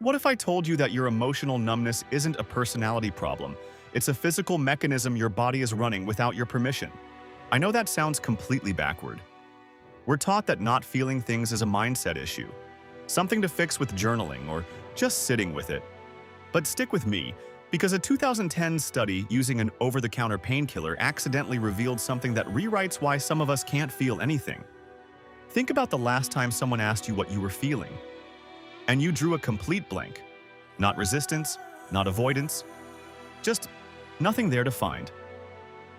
What if I told you that your emotional numbness isn't a personality problem? It's a physical mechanism your body is running without your permission. I know that sounds completely backward. We're taught that not feeling things is a mindset issue, something to fix with journaling or just sitting with it. But stick with me, because a 2010 study using an over-the-counter painkiller accidentally revealed something that rewrites why some of us can't feel anything. Think about the last time someone asked you what you were feeling, and you drew a complete blank. Not resistance, not avoidance, just nothing there to find.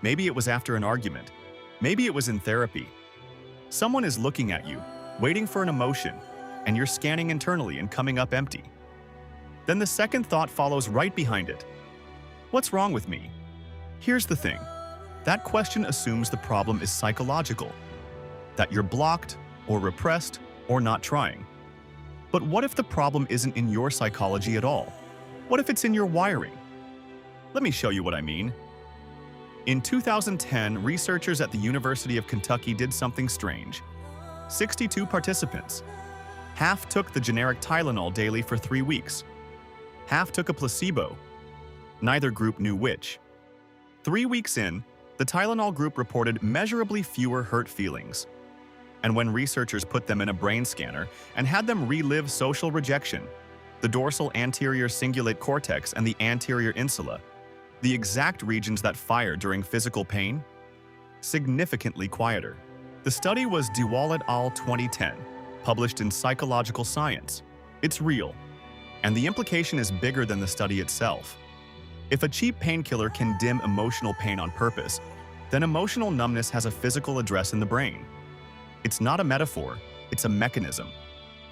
Maybe it was after an argument. Maybe it was in therapy. Someone is looking at you, waiting for an emotion, and you're scanning internally and coming up empty. Then the second thought follows right behind it. What's wrong with me? Here's the thing. That question assumes the problem is psychological, that you're blocked or repressed or not trying. But what if the problem isn't in your psychology at all? What if it's in your wiring? Let me show you what I mean. In 2010, researchers at the University of Kentucky did something strange. 62 participants. Half took the generic Tylenol daily for 3 weeks. Half took a placebo. Neither group knew which. 3 weeks in, the Tylenol group reported measurably fewer hurt feelings. And when researchers put them in a brain scanner and had them relive social rejection, the dorsal anterior cingulate cortex and the anterior insula, the exact regions that fire during physical pain, significantly quieter. The study was Duval et al. 2010, published in Psychological Science. It's real, and the implication is bigger than the study itself. If a cheap painkiller can dim emotional pain on purpose, then emotional numbness has a physical address in the brain. It's not a metaphor, it's a mechanism.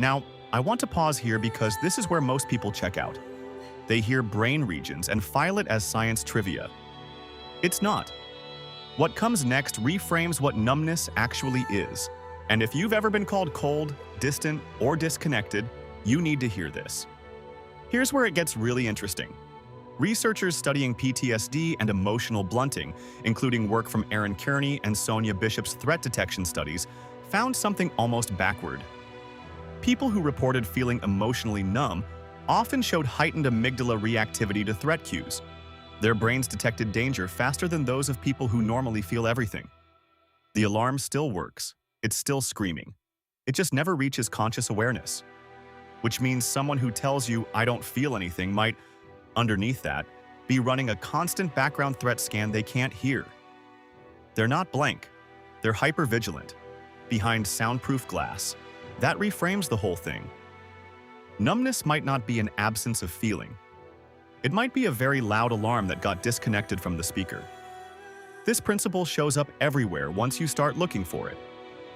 Now, I want to pause here because this is where most people check out. They hear brain regions and file it as science trivia. It's not. What comes next reframes what numbness actually is. And if you've ever been called cold, distant, or disconnected, you need to hear this. Here's where it gets really interesting. Researchers studying PTSD and emotional blunting, including work from Aaron Kearney and Sonia Bishop's threat detection studies, found something almost backward. People who reported feeling emotionally numb often showed heightened amygdala reactivity to threat cues. Their brains detected danger faster than those of people who normally feel everything. The alarm still works. It's still screaming. It just never reaches conscious awareness. Which means someone who tells you, "I don't feel anything," might, underneath that, be running a constant background threat scan they can't hear. They're not blank. They're hypervigilant, behind soundproof glass. That reframes the whole thing. Numbness might not be an absence of feeling. It might be a very loud alarm that got disconnected from the speaker. This principle shows up everywhere once you start looking for it.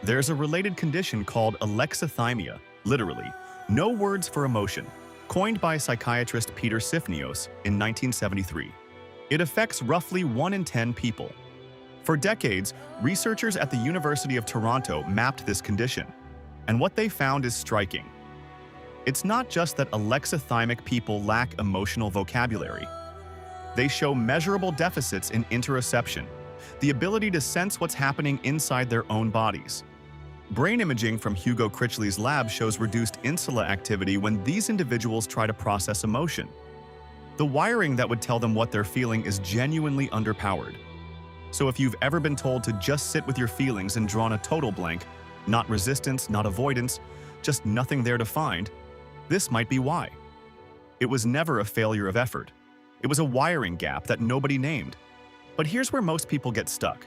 There's a related condition called alexithymia, literally, no words for emotion, coined by psychiatrist Peter Sifnios in 1973. It affects roughly 1 in 10 people. For decades, researchers at the University of Toronto mapped this condition, and what they found is striking. It's not just that alexithymic people lack emotional vocabulary. They show measurable deficits in interoception, the ability to sense what's happening inside their own bodies. Brain imaging from Hugo Critchley's lab shows reduced insula activity when these individuals try to process emotion. The wiring that would tell them what they're feeling is genuinely underpowered. So if you've ever been told to just sit with your feelings and drawn a total blank, not resistance, not avoidance, just nothing there to find, this might be why. It was never a failure of effort. It was a wiring gap that nobody named. But here's where most people get stuck.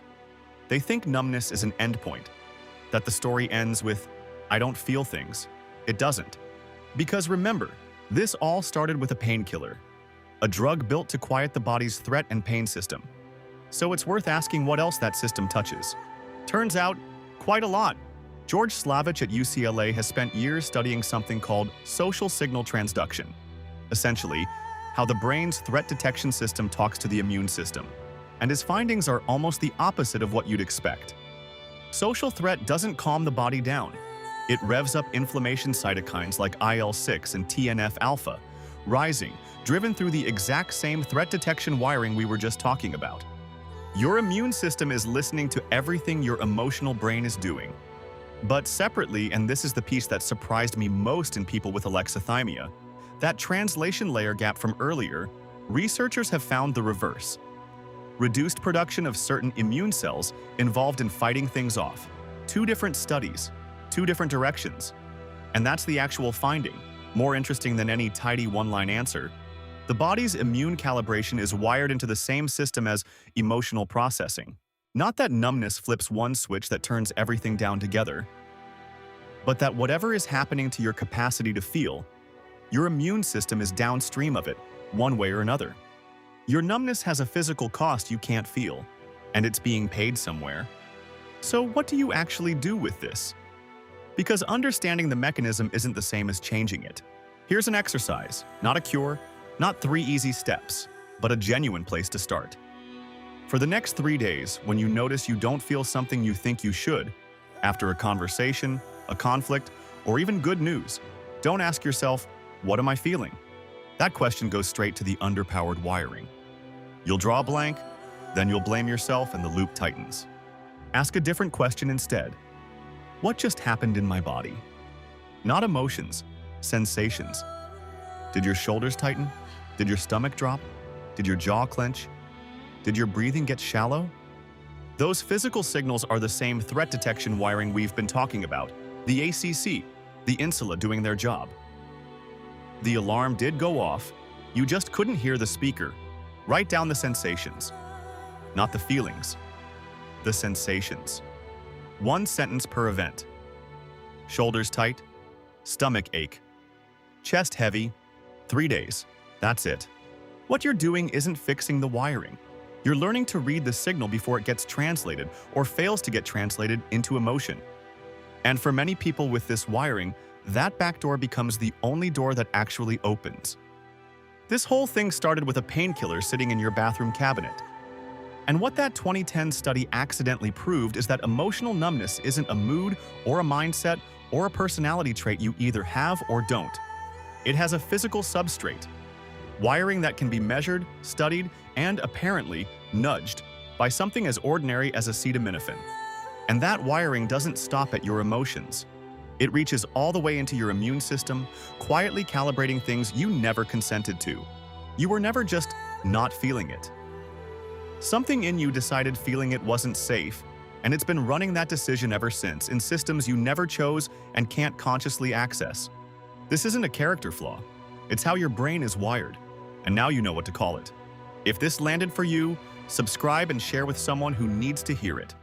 They think numbness is an endpoint, that the story ends with, "I don't feel things." It doesn't. Because remember, this all started with a painkiller, a drug built to quiet the body's threat and pain system. So it's worth asking what else that system touches. Turns out, quite a lot. George Slavich at UCLA has spent years studying something called social signal transduction, essentially, how the brain's threat detection system talks to the immune system. And his findings are almost the opposite of what you'd expect. Social threat doesn't calm the body down. It revs up inflammation cytokines like IL-6 and TNF-alpha, rising, driven through the exact same threat detection wiring we were just talking about. Your immune system is listening to everything your emotional brain is doing. But separately, and this is the piece that surprised me most in people with alexithymia, That translation layer gap from earlier, researchers have found the reverse. Reduced production of certain immune cells involved in fighting things off. Two different studies, two different directions. And that's the actual finding, more interesting than any tidy one-line answer. The body's immune calibration is wired into the same system as emotional processing. Not that numbness flips one switch that turns everything down together, but that whatever is happening to your capacity to feel, your immune system is downstream of it, one way or another. Your numbness has a physical cost you can't feel, and it's being paid somewhere. So what do you actually do with this? Because understanding the mechanism isn't the same as changing it. Here's an exercise, not a cure, not 3 easy steps, but a genuine place to start. For the next 3 days, when you notice you don't feel something you think you should, after a conversation, a conflict, or even good news, don't ask yourself, "What am I feeling?" That question goes straight to the underpowered wiring. You'll draw a blank, then you'll blame yourself and the loop tightens. Ask a different question instead. What just happened in my body? Not emotions, sensations. Did your shoulders tighten? Did your stomach drop? Did your jaw clench? Did your breathing get shallow? Those physical signals are the same threat detection wiring we've been talking about, the ACC, the insula doing their job. The alarm did go off, you just couldn't hear the speaker. Write down the sensations, not the feelings, the sensations. 1 sentence per event. Shoulders tight, stomach ache, chest heavy, 3 days, that's it. What you're doing isn't fixing the wiring. You're learning to read the signal before it gets translated or fails to get translated into emotion. And for many people with this wiring, that back door becomes the only door that actually opens. This whole thing started with a painkiller sitting in your bathroom cabinet. And what that 2010 study accidentally proved is that emotional numbness isn't a mood or a mindset or a personality trait you either have or don't. It has a physical substrate, wiring that can be measured, studied, and apparently nudged by something as ordinary as acetaminophen. And that wiring doesn't stop at your emotions. It reaches all the way into your immune system, quietly calibrating things you never consented to. You were never just not feeling it. Something in you decided feeling it wasn't safe, and it's been running that decision ever since in systems you never chose and can't consciously access. This isn't a character flaw. It's how your brain is wired, and now you know what to call it. If this landed for you, subscribe and share with someone who needs to hear it.